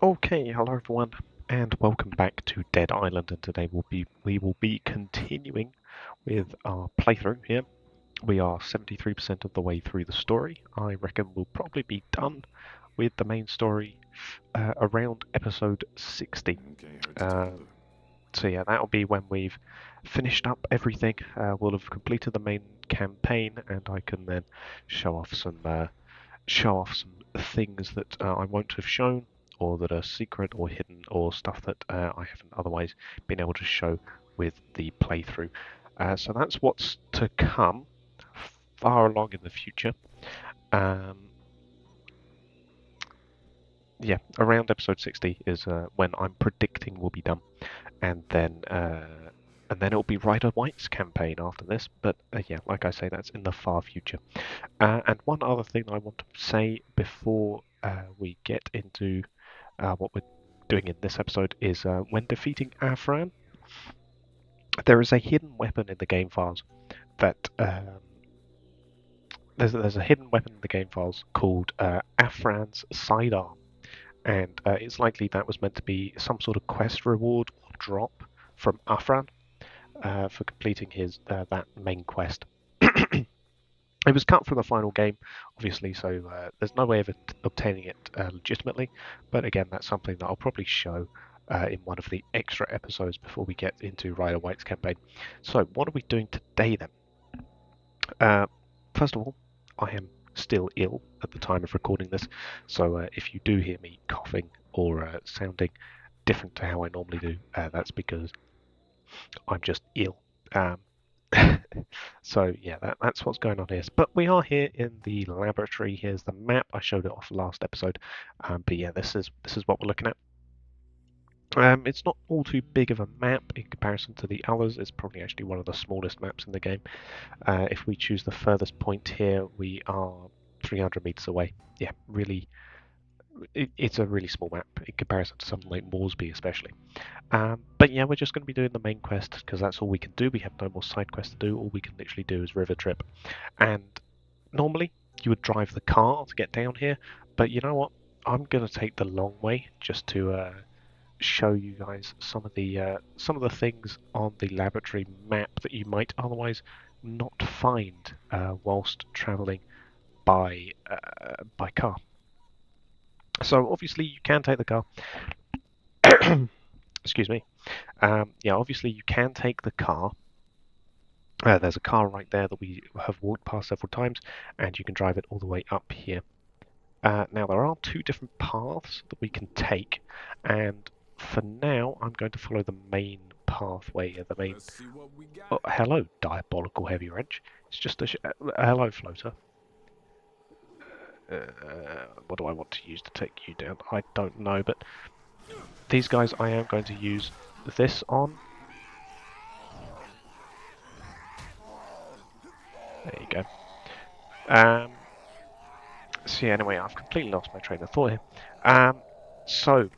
Okay, hello everyone, and welcome back to Dead Island. And today we will be continuing with our playthrough here. We are 73% of the way through the story. I reckon we'll probably be done with the main story around episode 60. Okay, heard you Uh, told her. so yeah, that'll be when we've finished up everything. We'll have completed the main campaign, and I can then show off some things that I won't have shown, or that are secret or hidden, or stuff that I haven't otherwise been able to show with the playthrough. So that's what's to come far along in the future. Um, yeah, around episode 60 is when I'm predicting we'll be done, and then it'll be Ryder White's campaign after this. But yeah, like I say, that's in the far future. And one other thing I want to say before we get into what we're doing in this episode is when defeating Afran, there is a hidden weapon in the game files that there's a hidden weapon in the game files called Afran's sidearm, and it's likely that was meant to be some sort of quest reward or drop from Afran for completing his that main quest. It was cut from the final game, obviously, so there's no way of obtaining it legitimately. But again, that's something that I'll probably show in one of the extra episodes before we get into Ryder White's campaign. So, what are we doing today then? Uh, First of all, I am still ill at the time of recording this, so if you do hear me coughing or sounding different to how I normally do, that's because I'm just ill. Um, so yeah, that's what's going on here. But we are here in the laboratory. Here's the map. I showed it off last episode. But yeah, this is what we're looking at. It's not all too big of a map in comparison to the others. It's probably actually one of the smallest maps in the game. If we choose the furthest point here, we are 300 meters away. Yeah, really, it's a really small map in comparison to something like Moresby, especially. But yeah, we're just going to be doing the main quest because that's all we can do. We have no more side quests to do. All we can literally do is river trip. And normally you would drive the car to get down here, but you know what? I'm going to take the long way just to show you guys some of the things on the laboratory map that you might otherwise not find whilst traveling by car. So obviously you can take the car. Excuse me. Yeah, obviously you can take the car. There's a car right there that we have walked past several times, and you can drive it all the way up here. Now, there are two different paths that we can take, and for now, I'm going to follow the main pathway. The main. Let's see what we Oh, got. hello, diabolical heavy wrench. It's just hello, floater. What do I want to use to take you down? I don't know, but these guys, I am going to use this on. There you go. Um, so yeah, anyway, I've completely lost my train of thought here. So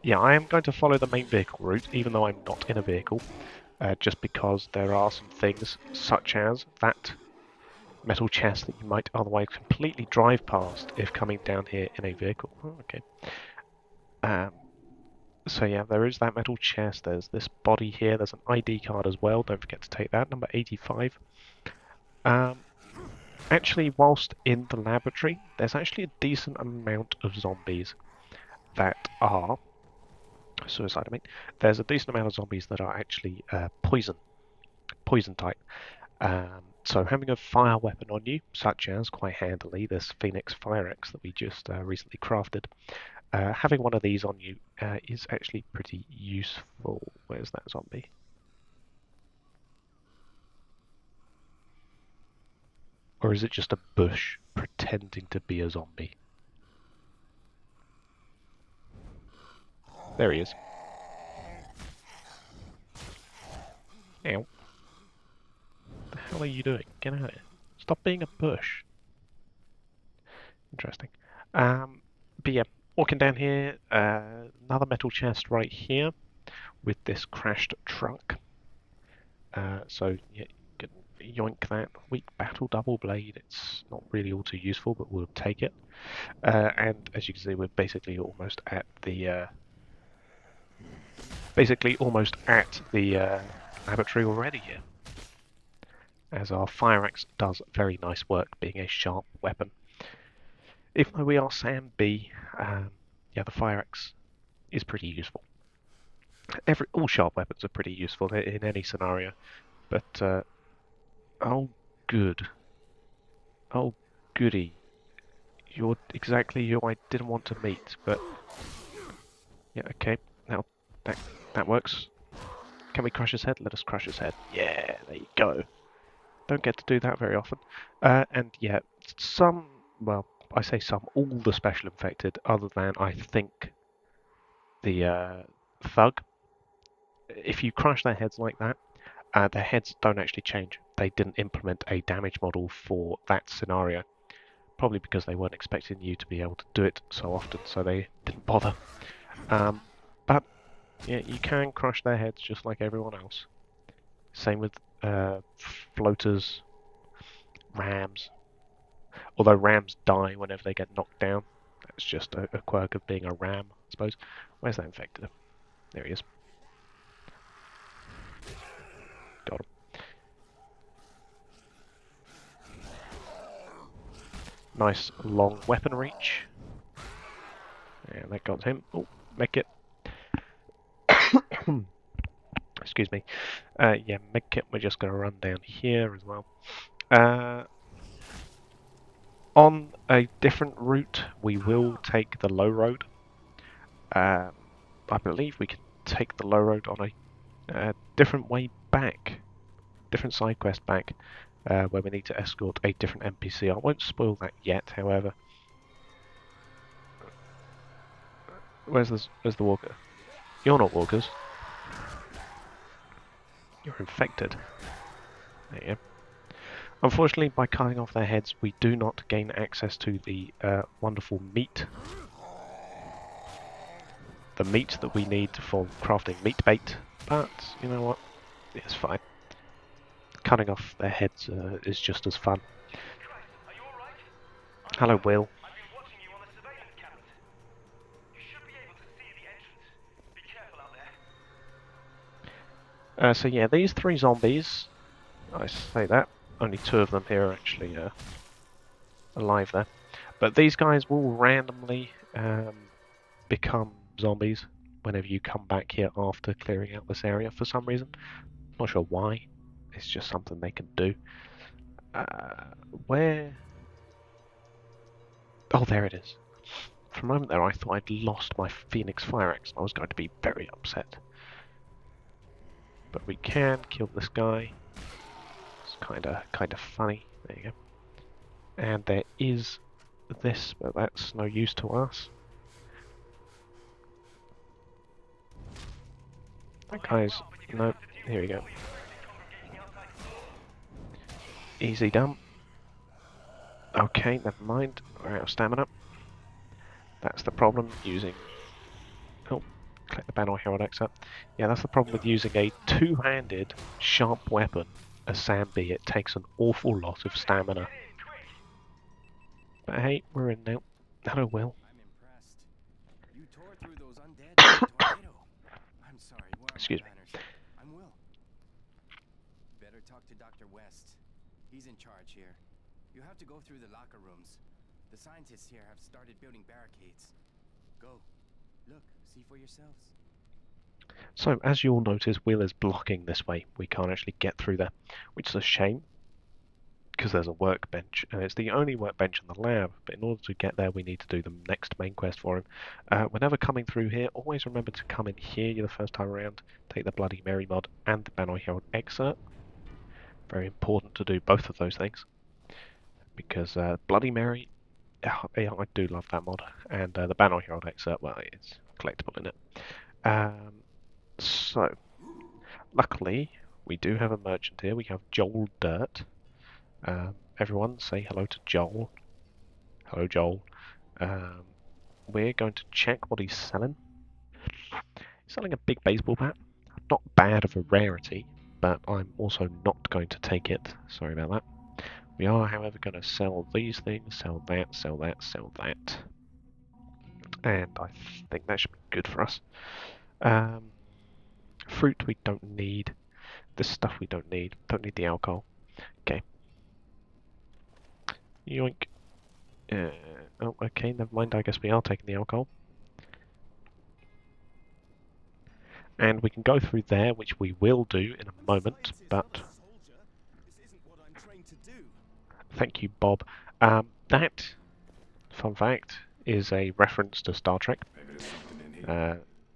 yeah, I am going to follow the main vehicle route, even though I'm not in a vehicle, just because there are some things, such as that metal chest that you might otherwise completely drive past if coming down here in a vehicle. Oh, okay. Um, so yeah, there is that metal chest, there's this body here, there's an ID card as well, don't forget to take that, number 85. Um, Actually, whilst in the laboratory, there's actually a decent amount of zombies that are suicide. I mean, there's a decent amount of zombies that are actually poison type. So having a fire weapon on you, such as quite handily this Phoenix Fire Axe that we just recently crafted, having one of these on you is actually pretty useful. Where's that zombie? Or is it just a bush pretending to be a zombie? There he is. Ow. What the hell are you doing? Get out of here. Stop being a bush. Interesting. But yeah, walking down here, another metal chest right here with this crashed truck. So yeah, yoink that. Weak battle double blade. It's not really all too useful, but we'll take it. And as you can see, we're basically almost at the laboratory already here, as our fire axe does very nice work, being a sharp weapon. Even though we are Sam B, yeah, the fire axe is pretty useful. All sharp weapons are pretty useful in any scenario, but oh good, oh goody, you're exactly who I didn't want to meet, but yeah, okay, now that works. Can we crush his head? Let us crush his head. Yeah, there you go. Don't get to do that very often. And yeah, well, I say some, all the special infected, other than I think the thug. If you crush their heads like that, their heads don't actually change. They didn't implement a damage model for that scenario. Probably because they weren't expecting you to be able to do it so often, so they didn't bother. But yeah, you can crush their heads just like everyone else. Same with floaters, rams. Although rams die whenever they get knocked down. That's just a quirk of being a ram, I suppose. Where's that infected? There he is. Got him. Nice long weapon reach. And that got him. Oh, make it. Excuse me. Yeah, medkit, we're just going to run down here as well. On a different route, we will take the low road. I believe we can take the low road on a different way back, different side quest back, where we need to escort a different NPC. I won't spoil that yet, however. Where's the walker? You're not walkers. You're infected. There you go. Unfortunately, by cutting off their heads, we do not gain access to the wonderful meat. The meat that we need for crafting meat bait, but you know what? It's fine. Cutting off their heads is just as fun. Hello, Will. So yeah, these 3 zombies, I say that, only 2 of them here are actually alive there. But these guys will randomly become zombies whenever you come back here after clearing out this area for some reason. Not sure why. It's just something they can do. Where? Oh, there it is. For a moment there, I thought I'd lost my Phoenix Fire Axe. I was going to be very upset. But we can kill this guy. It's kind of funny. There you go. And there is this, but that's no use to us. That guy's... no, here we go. Easy done. Okay, never mind. We're out of stamina. That's the problem, using... oh, click the Banner Herald X up. Yeah, that's the problem with using a two-handed, sharp weapon as Sam B. It takes an awful lot of stamina. But hey, we're in now. Hello, Will. I'm impressed. You tore through those undead with a tornado. I'm sorry, where are Excuse my me. manners? I'm Will. Better talk to Dr. West. He's in charge here. You have to go through the locker rooms. The scientists here have started building barricades. Go. Look, see for yourselves. So, as you'll notice, Will is blocking this way. We can't actually get through there, which is a shame, because there's a workbench, and it's the only workbench in the lab, but in order to get there we need to do the next main quest for him. Whenever coming through here, always remember to come in here the first time around, take the Bloody Mary mod and the Banner Herald excerpt. Very important to do both of those things, because Bloody Mary, yeah, I do love that mod, and the Banner Herald excerpt, well, it's collectible in it. So, luckily, we do have a merchant here. We have Joel Dirt. Everyone say hello to Joel. Hello, Joel. We're going to check what he's selling. He's selling a big baseball bat. Not bad of a rarity, but I'm also not going to take it. Sorry about that. We are, however, going to sell these things, sell that, sell that, sell that. And I think that should be good for us. Fruit we don't need. This stuff we don't need. Don't need the alcohol. Okay. Yoink. Oh, okay, never mind. I guess we are taking the alcohol. And we can go through there, which we will do in a moment, but thank you, Bob. That, fun fact, is a reference to Star Trek,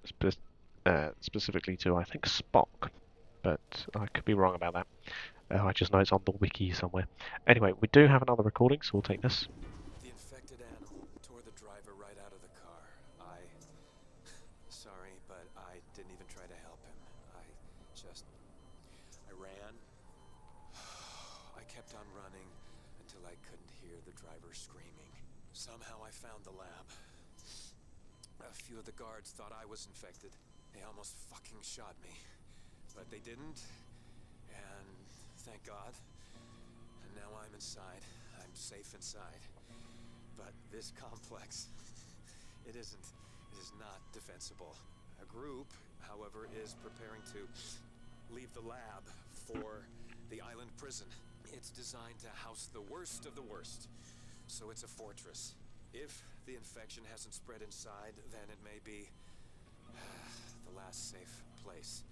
spe specifically to, I think, Spock, but I could be wrong about that. I just know it's on the wiki somewhere. Anyway, we do have another recording, so we'll take this. The infected animal tore the driver right out of the car. Sorry, but I didn't even try to help him. I ran. I kept on running until I couldn't hear the driver screaming. Somehow I found the lab. A few of the guards thought I was infected. They almost fucking shot me. But they didn't. And thank God. And now I'm inside. I'm safe inside. But this complex, it is not defensible. A group, however, is preparing to leave the lab for the island prison. It's designed to house the worst of the worst. So it's a fortress. If the infection hasn't spread inside, then it may be the last safe place.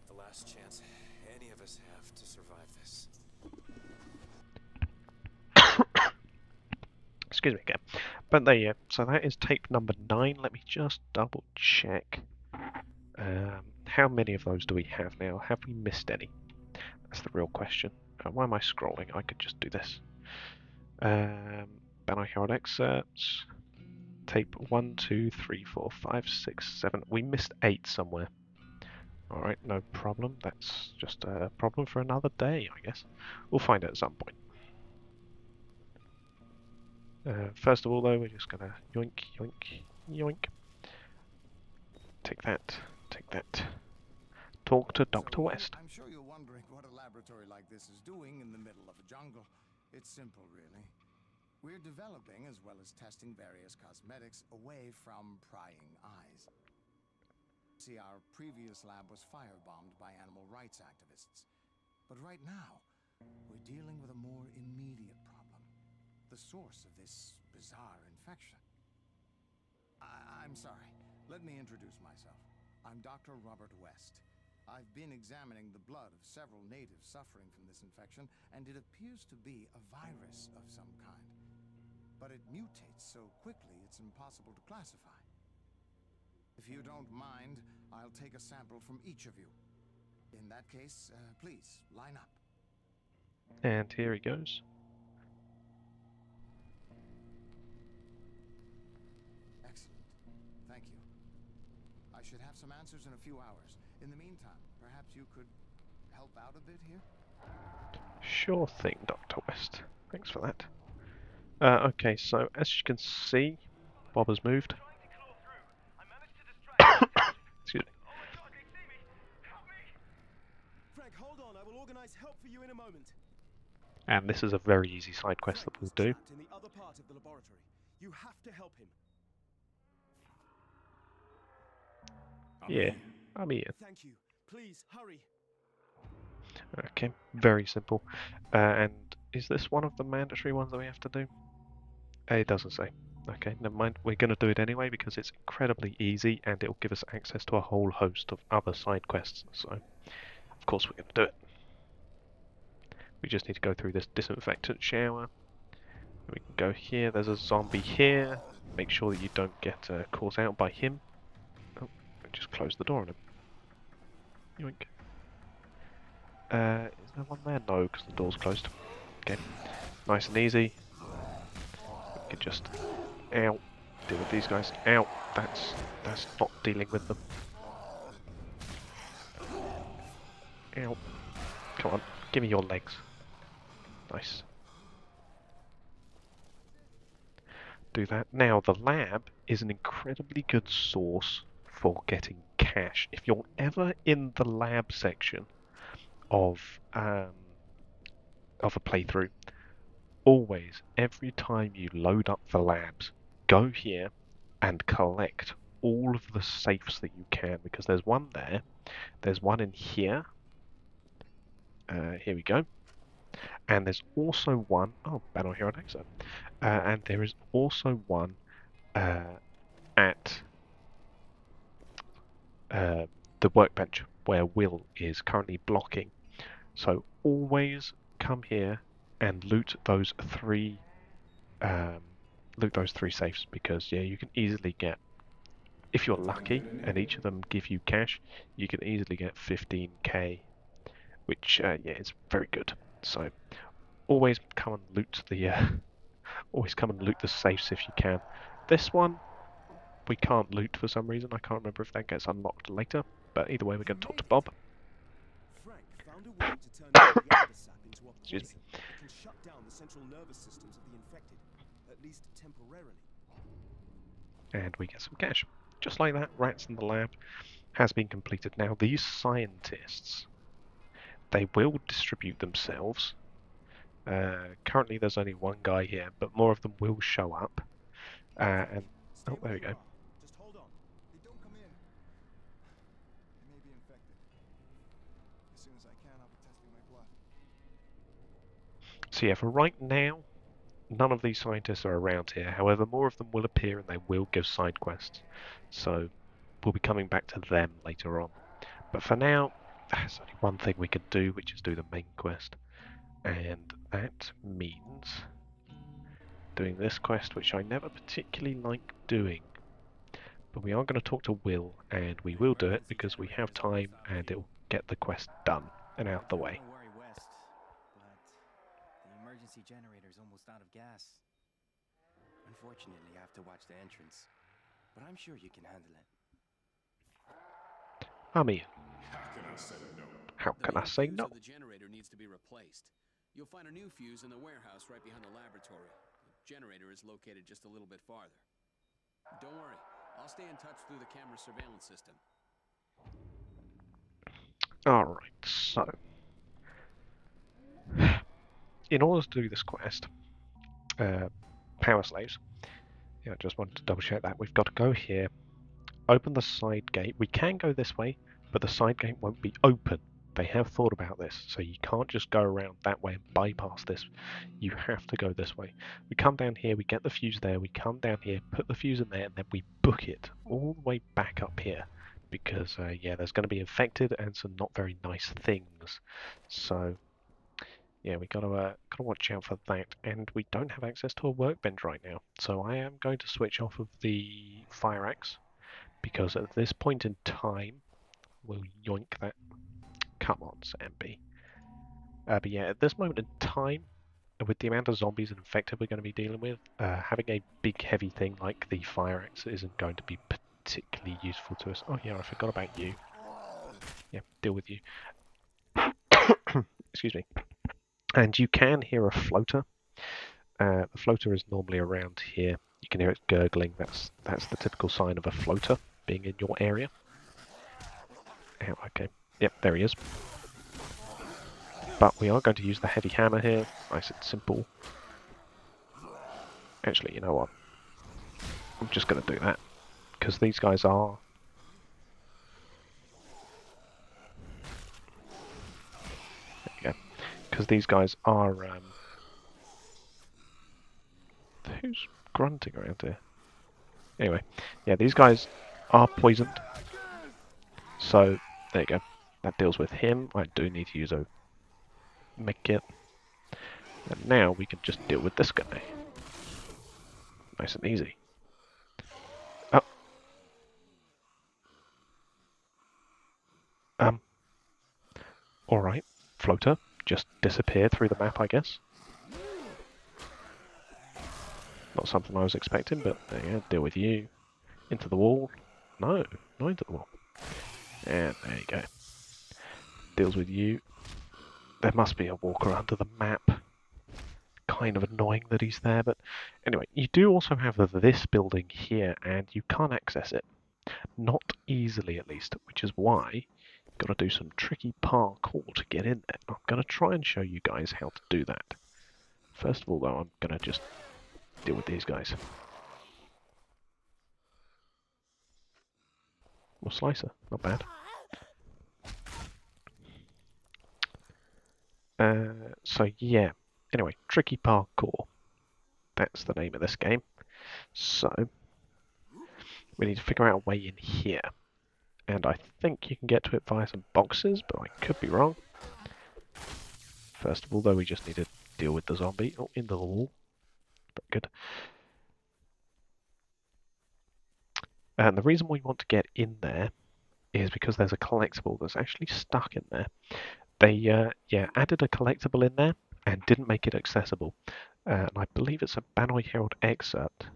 The last chance any of us have to survive this. Excuse me again. But there you go. So that is tape number 9. Let me just double check. How many of those do we have now? Have we missed any? That's the real question. Why am I scrolling? I could just do this. Banner Herald excerpts. Tape 1, 2, 3, 4, 5, 6, 7. We missed 8 somewhere. Alright, no problem. That's just a problem for another day, I guess. We'll find it at some point. First of all, though, we're just gonna yoink, yoink, yoink. Take that, take that. Talk to Dr. West. I'm sure you're wondering what a laboratory like this is doing in the middle of a jungle. It's simple, really. We're developing as well as testing various cosmetics away from prying eyes. See, our previous lab was firebombed by animal rights activists. But right now, we're dealing with a more immediate problem. The source of this bizarre infection. I'm sorry. Let me introduce myself. I'm Dr. Robert West. I've been examining the blood of several natives suffering from this infection, and it appears to be a virus of some kind. But it mutates so quickly it's impossible to classify. If you don't mind, I'll take a sample from each of you. In that case, please, line up. And here he goes. Excellent. Thank you. I should have some answers in a few hours. In the meantime, perhaps you could help out a bit here? Sure thing, Dr. West. Thanks for that. Okay, so as you can see, Bob has moved. Excuse me. Frank, hold on. I will organize help for you in a moment. And this is a very easy side quest that we'll do. In the other part of the laboratory. You have to help him. Yeah, I'm here. Thank you. Please, hurry. Okay, very simple. And is this one of the mandatory ones that we have to do? It doesn't say. Okay, never mind. We're going to do it anyway because it's incredibly easy and it will give us access to a whole host of other side quests. So, of course, we're going to do it. We just need to go through this disinfectant shower. We can go here. There's a zombie here. Make sure that you don't get caught out by him. Oh, just close the door on him. Yoink. Is there one there? No, because the door's closed. Okay, nice and easy. We can just, ow, deal with these guys. Ow, that's not dealing with them. Ow, come on, give me your legs. Nice. Do that. Now, the lab is an incredibly good source for getting cash. If you're ever in the lab section of a playthrough. Always, every time you load up the labs, go here and collect all of the safes that you can, because there's one there, there's one in here, here we go, and there's also one, oh, Battle Hero Alexa, and there is also one at the workbench where Will is currently blocking. So always come here and loot those three safes, because yeah, you can easily get, if you're lucky and each of them give you cash, you can easily get 15k, which yeah, is very good. So always come and loot the always come and loot the safes if you can. This one we can't loot for some reason. I can't remember if that gets unlocked later, but either way we're going to talk to Bob. Frank found a way to turn the Lambda sap into a Excuse me. poison that can shut down the central nervous systems of the infected, at least temporarily. And we get some cash. Just like that, Rats in the Lab has been completed. Now these scientists, they will distribute themselves. Currently there's only one guy here, but more of them will show up. And Stay oh, there where we you go. are. Just hold on. They don't come in. They may be infected. As soon as I can, I'll be testing my blood. So yeah, for right now, none of these scientists are around here. However, more of them will appear and they will give side quests. So we'll be coming back to them later on. But for now, there's only one thing we can do, which is do the main quest. And that means doing this quest, which I never particularly like doing. But we are going to talk to Will, and we will do it because we have time and it'll get the quest done and out the way. Don't worry, West, but the emergency generator's almost out of gas. Unfortunately, I have to watch the entrance, but I'm sure you can handle it. I'm Ian. How can I say no? How The can I main say fuse no? of the generator needs to be replaced. You'll find a new fuse in the warehouse right behind the laboratory. The generator is located just a little bit farther. Don't worry, I'll stay in touch through the camera surveillance system. Alright, so in order to do this quest, Power Slaves, yeah, I just wanted to double check that. We've got to go here, open the side gate. We can go this way, but the side gate won't be open. They have thought about this, so you can't just go around that way and bypass this. You have to go this way. We come down here, we get the fuse there, we come down here, put the fuse in there, and then we book it all the way back up here. Because, yeah, there's going to be infected and some not very nice things. So, yeah, we gotta watch out for that. And we don't have access to a workbench right now. So I am going to switch off of the fire axe, because at this point in time, we'll yoink that. Come on, Samby. But yeah, at this moment in time, with the amount of zombies and infected we're going to be dealing with, having a big heavy thing like the fire axe isn't going to be particularly useful to us. Oh yeah, I forgot about you. Yeah, deal with you. Excuse me. And you can hear a floater. The floater is normally around here. You can hear it gurgling. That's the typical sign of a floater being in your area. Oh, okay. Yep, there he is. But we are going to use the heavy hammer here. Nice and simple. Actually, you know what? I'm just going to do that. Because these guys are... There you go. Because these guys are... Who's grunting around here? Anyway, yeah, these guys are poisoned. So, there you go. That deals with him. I do need to use a medkit. And now we can just deal with this guy. Nice and easy. Oh. Alright. Floater. Just disappeared through the map, I guess. Not something I was expecting, but there you go. Deal with you. Into the wall. No, not into the wall. And there you go. Deals with you. There must be a walker under the map. Kind of annoying that he's there, but anyway, you do also have this building here, and you can't access it. Not easily, at least, which is why, got to do some tricky parkour to get in there. I'm going to try and show you guys how to do that. First of all, though, I'm going to just deal with these guys. Or slicer, not bad. So yeah, anyway, tricky parkour. That's the name of this game. So, we need to figure out a way in here. And I think you can get to it via some boxes, but I could be wrong. First of all, though, we just need to deal with the zombie. Oh, in the wall. Very good. And the reason we want to get in there is because there's a collectible that's actually stuck in there. They added a collectible in there and didn't make it accessible. And I believe it's a Banoi Herald excerpt.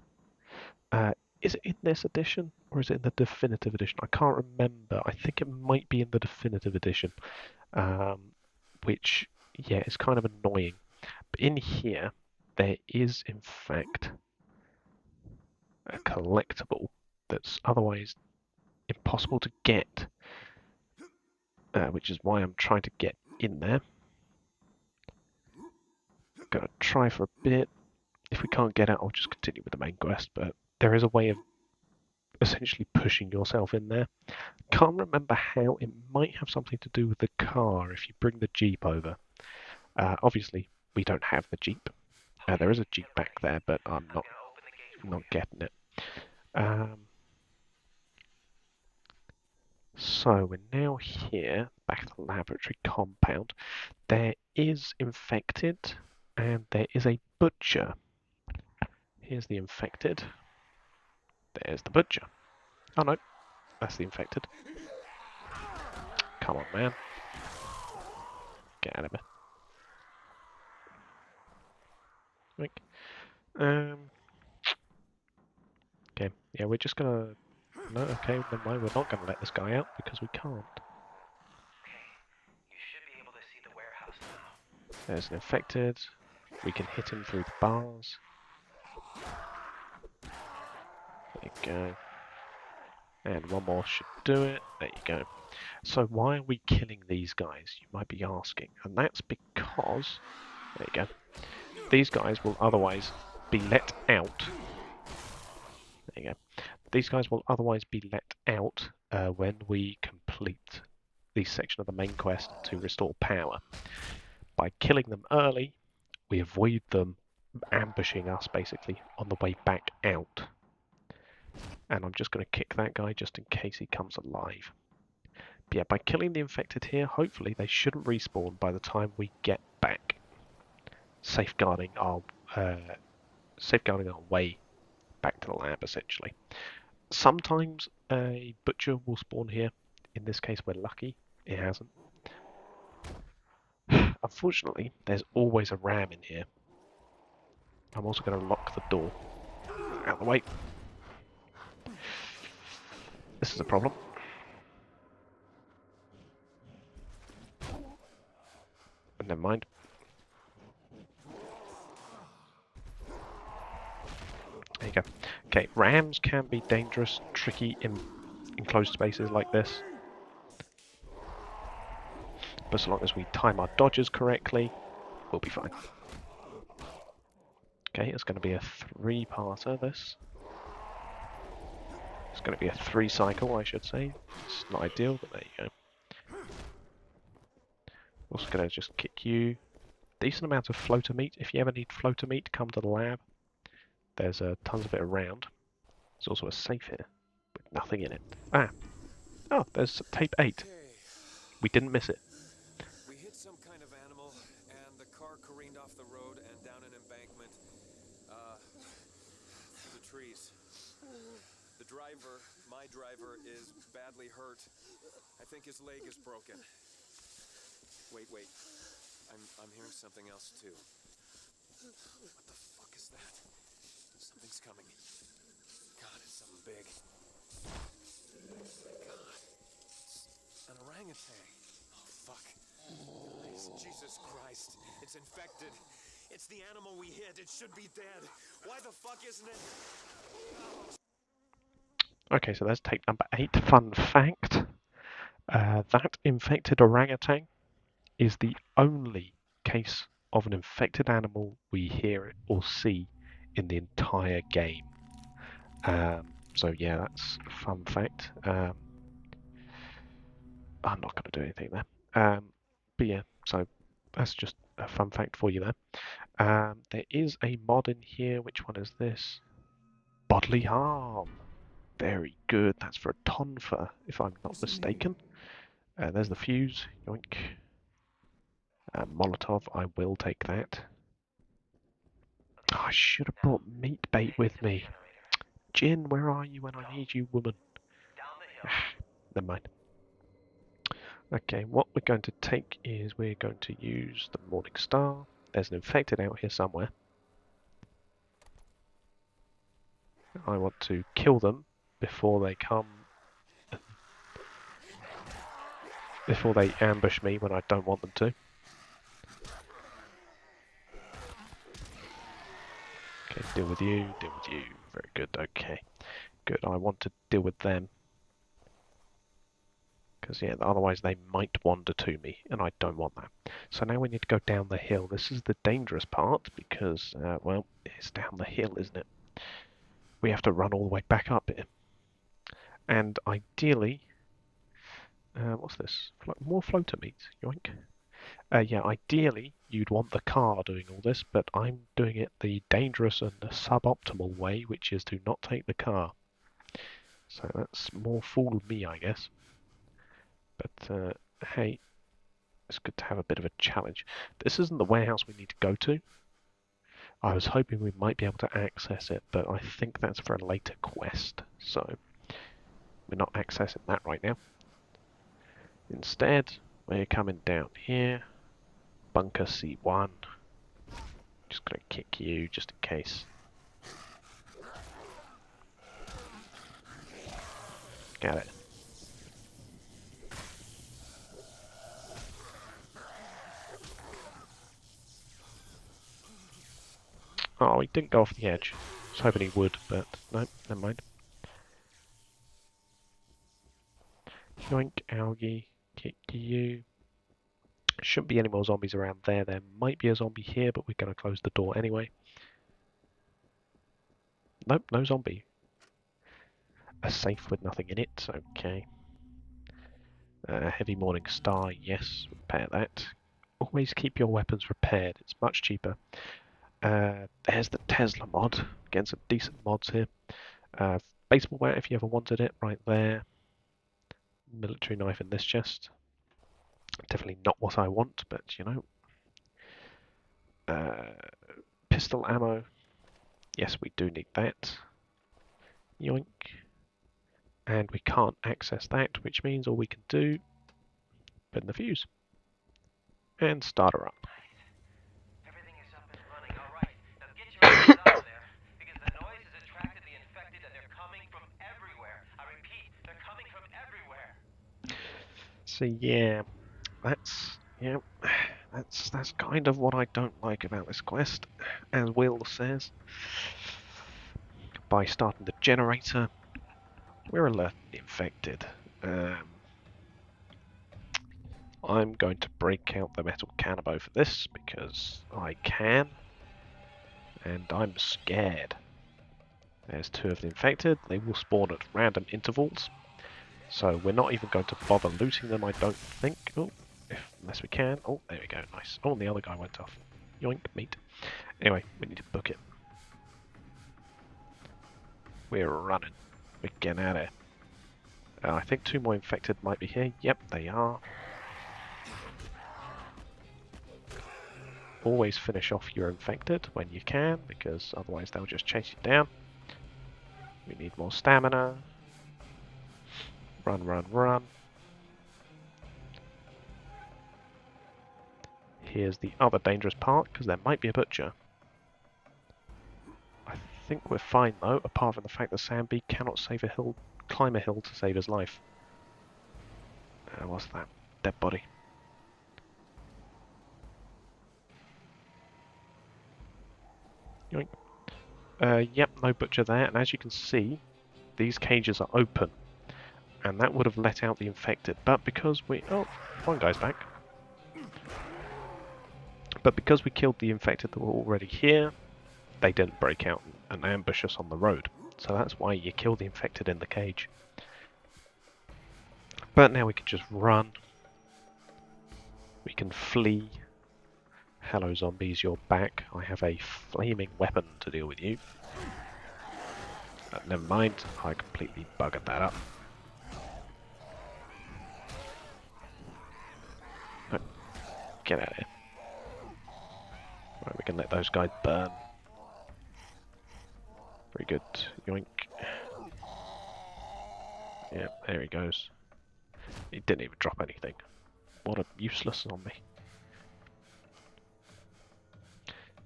Is it in this edition or is it in the definitive edition? I can't remember. I think it might be in the definitive edition, which, yeah, is kind of annoying. But in here, there is, in fact, a collectible that's otherwise impossible to get, which is why I'm trying to get in there. Gonna try for a bit. If we can't get it, I'll just continue with the main quest, but there is a way of essentially pushing yourself in there. Can't remember how. It might have something to do with the car if you bring the Jeep over. Obviously, we don't have the Jeep. There is a Jeep back there, but I'm not getting it. So we're now here, back at the laboratory compound. There is infected, and there is a butcher. Here's the infected. There's the butcher. Oh no, that's the infected. Come on, man. Get out of here. Okay, yeah, we're just gonna... No, okay, never mind, we're not gonna let this guy out because we can't. You should be able to see the warehouse now. There's an infected. We can hit him through the bars. There you go. And one more should do it. There you go. So why are we killing these guys, you might be asking? And that's because... There you go. These guys will otherwise be let out. There you go. These guys will otherwise be let out when we complete the section of the main quest to restore power. By killing them early, we avoid them ambushing us, basically, on the way back out. And I'm just going to kick that guy just in case he comes alive. But yeah, by killing the infected here, hopefully they shouldn't respawn by the time we get back. Safeguarding our way back to the lab, essentially. Sometimes a butcher will spawn here. In this case, we're lucky. It hasn't. Unfortunately, there's always a ram in here. I'm also going to lock the door. Out of the way. This is a problem. Never mind. There you go. Okay, rams can be dangerous, tricky in enclosed spaces like this. But so long as we time our dodges correctly, we'll be fine. Okay, it's going to be a 3-parter, this. It's going to be a 3-cycle, I should say. It's not ideal, but there you go. Also going to just kick you. Decent amount of floater meat. If you ever need floater meat, come to the lab. There's tons of it around. There's also a safe here with nothing in it. Ah! Oh, there's tape 8. We didn't miss it. We hit some kind of animal, and the car careened off the road and down an embankment, through the trees. The driver, my driver, is badly hurt. I think his leg is broken. Wait. I'm hearing something else, too. What the fuck is that? Something's coming. God, it's something big. God. It's an orangutan. Oh, fuck. Nice. Jesus Christ. It's infected. It's the animal we hit. It should be dead. Why the fuck isn't it? Okay, so there's tape number 8. Fun fact. That infected orangutan is the only case of an infected animal we hear or see in the entire game. So yeah, that's a fun fact. I'm not going to do anything there. But yeah, so that's just a fun fact for you there. There is a mod in here. Which one is this? Bodily harm. Very good. That's for a tonfa, if I'm not What's the name? mistaken. There's the fuse. Yoink. Molotov. I will take that. Oh, I should have brought meat bait with me. Jin, where are you when I need you, woman? Never mind. Okay, what we're going to take is we're going to use the Morning Star. There's an infected out here somewhere. I want to kill them before they come, before they ambush me when I don't want them to. Okay, deal with you, deal with you. Very good, okay. Good, I want to deal with them. Because, yeah, otherwise they might wander to me, and I don't want that. So now we need to go down the hill. This is the dangerous part, because, well, it's down the hill, isn't it? We have to run all the way back up here. And ideally... what's this? More floater meat, yoink. Yeah, ideally, you'd want the car doing all this, but I'm doing it the dangerous and the suboptimal way, which is to not take the car. So that's more fool me, I guess. But, hey, it's good to have a bit of a challenge. This isn't the warehouse we need to go to. I was hoping we might be able to access it, but I think that's for a later quest, so we're not accessing that right now. Instead, we're coming down here, Bunker C1. Just gonna kick you just in case. Got it. Oh, he didn't go off the edge. I was hoping he would, but no, never mind. Yoink, algae, kick you. Shouldn't be any more zombies around there. There might be a zombie here, but we're going to close the door anyway. Nope, no zombie. A safe with nothing in it, okay. Heavy Morning Star, yes, repair that. Always keep your weapons repaired, it's much cheaper. There's the Tesla mod. Getting some decent mods here. Baseball bat if you ever wanted it, right there. Military knife in this chest. Definitely not what I want, but you know. Pistol ammo. Yes, we do need that. Yoink. And we can't access that, which means all we can do, put the fuse. And start her up. Everything is up and running. All right. Now get your asses out of there, because the noise has attracted the infected and they're coming from everywhere. I repeat, they're coming from everywhere. So that's kind of what I don't like about this quest, as Will says. By starting the generator, we're alerting the infected. I'm going to break out the metal cannonball for this because I can, and I'm scared. There's two of the infected. They will spawn at random intervals, so we're not even going to bother looting them, I don't think. Oh, unless we can. Oh, there we go, nice. Oh, and the other guy went off. Yoink, meat. Anyway, we need to book it. We're running. We're getting out of here. I think two more infected might be here. Yep, they are. Always finish off your infected when you can, because otherwise they'll just chase you down. We need more stamina. Run, run, run. Here's the other dangerous part, because there might be a butcher. I think we're fine though, apart from the fact that Samby cannot climb a hill to save his life. What's that? Dead body. Yoink. Yep, no butcher there, and as you can see, these cages are open. and that would have let out the infected. But because we... Oh, one guy's back. But because we killed the infected that were already here, they didn't break out and ambush us on the road. So that's why you kill the infected in the cage. But now we can just run. We can flee. Hello zombies, you're back. I have a flaming weapon to deal with you. Never mind, I completely buggered that up. Oh, get out of here. Right, we can let those guys burn. Very good. Yoink. Yeah, there he goes. He didn't even drop anything. What a useless zombie.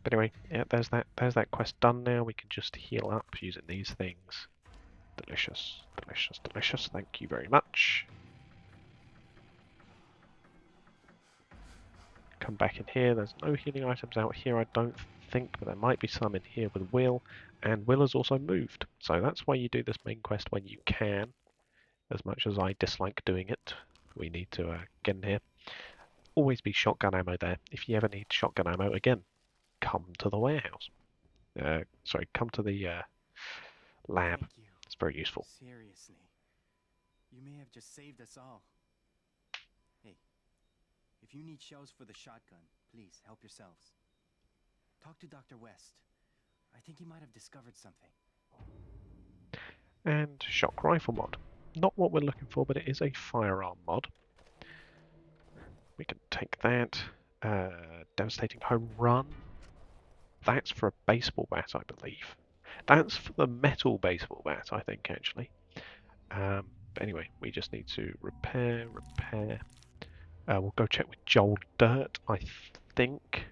But anyway, yeah, there's that quest done now. We can just heal up using these things. Delicious, delicious, delicious. Thank you very much. Come back in here. There's no healing items out here, I don't think, but there might be some in here with Will. And Will has also moved. So that's why you do this main quest when you can. As much as I dislike doing it, we need to get in here. Always be shotgun ammo there. If you ever need shotgun ammo, again, come to the warehouse. Sorry, come to the lab. Thank you. It's very useful. Seriously. You may have just saved us all. Hey, if you need shells for the shotgun, please help yourselves. Talk to Dr. West. I think he might have discovered something. And shock rifle mod. Not what we're looking for, but it is a firearm mod. We can take that. Devastating home run. That's for a baseball bat, I believe. That's for the metal baseball bat, I think, actually. But anyway, we just need to repair. We'll go check with Joel Dirt. I think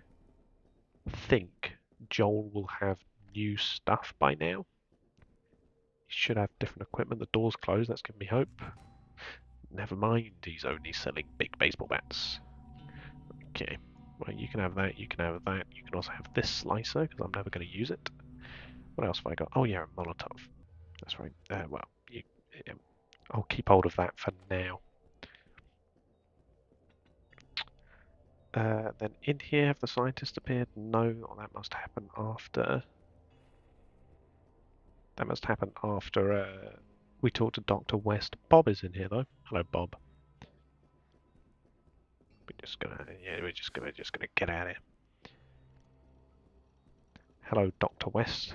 Joel will have new stuff by now. He should have different equipment. The door's closed, that's giving me hope. Never mind, he's only selling big baseball bats. Okay, well, you can have that, you can have that. You can also have this slicer, because I'm never going to use it. What else have I got? Oh yeah, a Molotov. That's right. Well, I'll keep hold of that for now. Then in here, have the scientist appeared? No, that must happen after. That must happen after we talk to Dr. West. Bob is in here though. Hello, Bob. We're just gonna get out of here. Hello, Dr. West.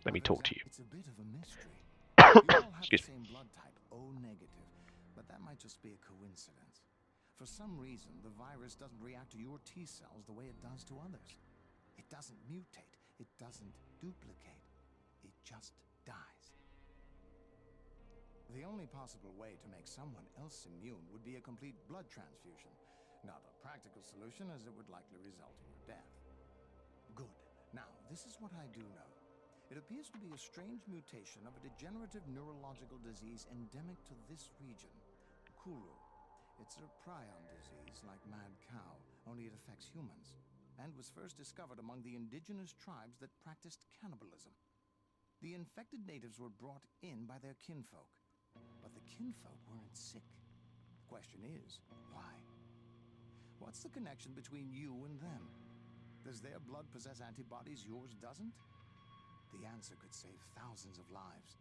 Let me talk to you. It's a bit of a mystery. You all have the Excuse me. same blood type, O negative, but that might just be a coincidence. For some reason, the virus doesn't react to your T cells the way it does to others. It doesn't mutate. It doesn't duplicate. It just dies. The only possible way to make someone else immune would be a complete blood transfusion. Not a practical solution, as it would likely result in your death. Good. Now, this is what I do know. It appears to be a strange mutation of a degenerative neurological disease endemic to this region, Kuru. It's a prion disease like mad cow, only it affects humans, and was first discovered among the indigenous tribes that practiced cannibalism. The infected natives were brought in by their kinfolk, but the kinfolk weren't sick. The question is, why? What's the connection between you and them? Does their blood possess antibodies yours doesn't? The answer could save thousands of lives.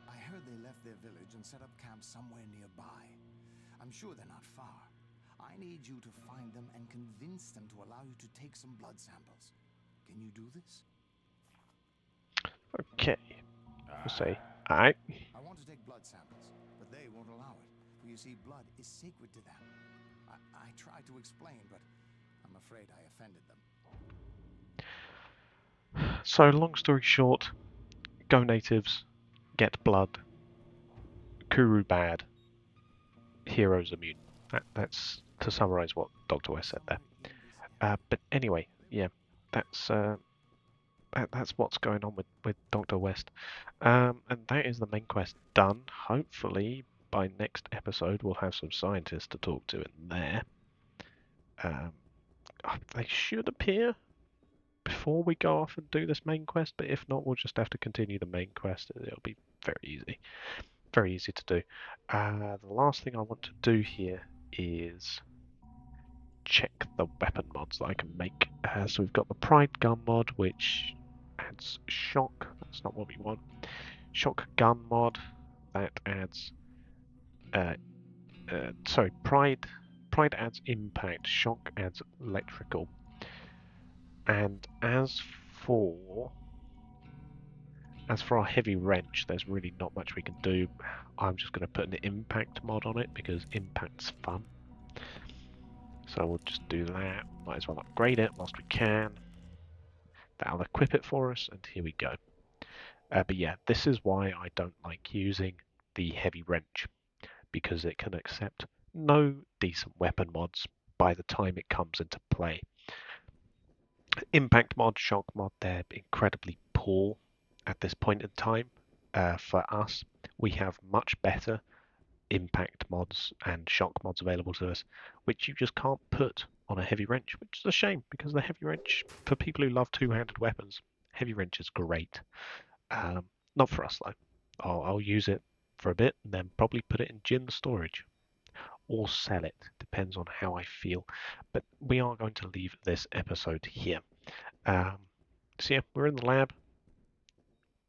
I heard they left their village and set up camp somewhere nearby. I'm sure they're not far. I need you to find them and convince them to allow you to take some blood samples. Can you do this? Okay. We'll say, alright. I want to take blood samples, but they won't allow it. For you see, blood is sacred to them. I tried to explain, but I'm afraid I offended them. So, long story short, go natives, get blood, Kuru bad, heroes immune. That's to summarise what Dr. West said there. But anyway, yeah, that's what's going on with Dr. West. And that is the main quest done. Hopefully, by next episode, we'll have some scientists to talk to in there. They should appear before we go off and do this main quest, but if not, we'll just have to continue the main quest. It'll be very easy. very easy to do. The last thing I want to do here is check the weapon mods that I can make. So we've got the Pride gun mod, which adds shock. That's not what we want. Shock gun mod that adds. Sorry, Pride. Pride adds impact. Shock adds electrical. And for our heavy wrench, there's really not much we can do. I'm just going to put an impact mod on it because impact's fun. So we'll just do that. Might as well upgrade it whilst we can. That'll equip it for us, and here we go. But yeah, this is why I don't like using the heavy wrench, because it can accept no decent weapon mods by the time it comes into play. Impact mod, shock mod, they're incredibly poor at this point in time. For us, we have much better impact mods and shock mods available to us, which you just can't put on a heavy wrench, which is a shame because the heavy wrench, for people who love two-handed weapons, heavy wrench is great. Not for us though. I'll use it for a bit and then probably put it in gin storage or sell it. Depends on how I feel. But we are going to leave this episode here. So yeah, we're in the lab.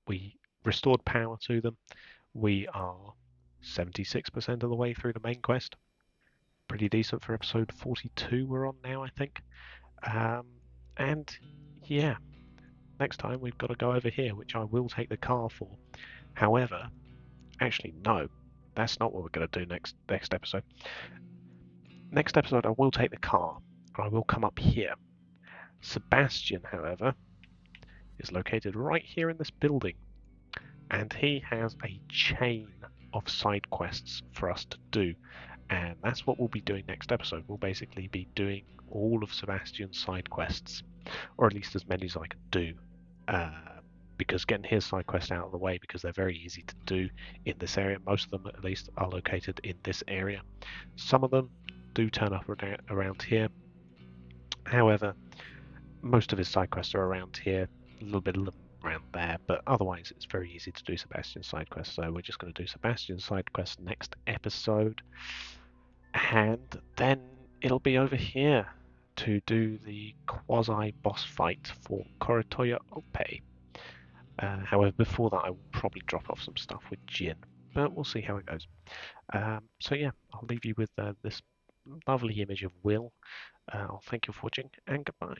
We restored power to them. We are 76% of the way through the main quest. Pretty decent for episode 42 we're on now, I think. And yeah, next time we've got to go over here, which I will take the car for. However, actually no, that's not what we're going to do next episode. Next episode I will take the car and I will come up here. Sebastian, however, is located right here in this building, and he has a chain of side quests for us to do, and that's what we'll be doing next episode. We'll basically be doing all of Sebastian's side quests, or at least as many as I can do, because getting his side quests out of the way, because they're very easy to do in this area. Most of them, at least, are located in this area. Some of them do turn up around here. However, most of his side quests are around here, a little bit around there, but otherwise it's very easy to do Sebastian's side quest. So we're just going to do Sebastian's side quest next episode, and then it'll be over here to do the quasi boss fight for Koritoya Ope. However, before that I will probably drop off some stuff with Jin, but we'll see how it goes. So yeah, I'll leave you with this lovely image of Will. I'll thank you for watching, and goodbye.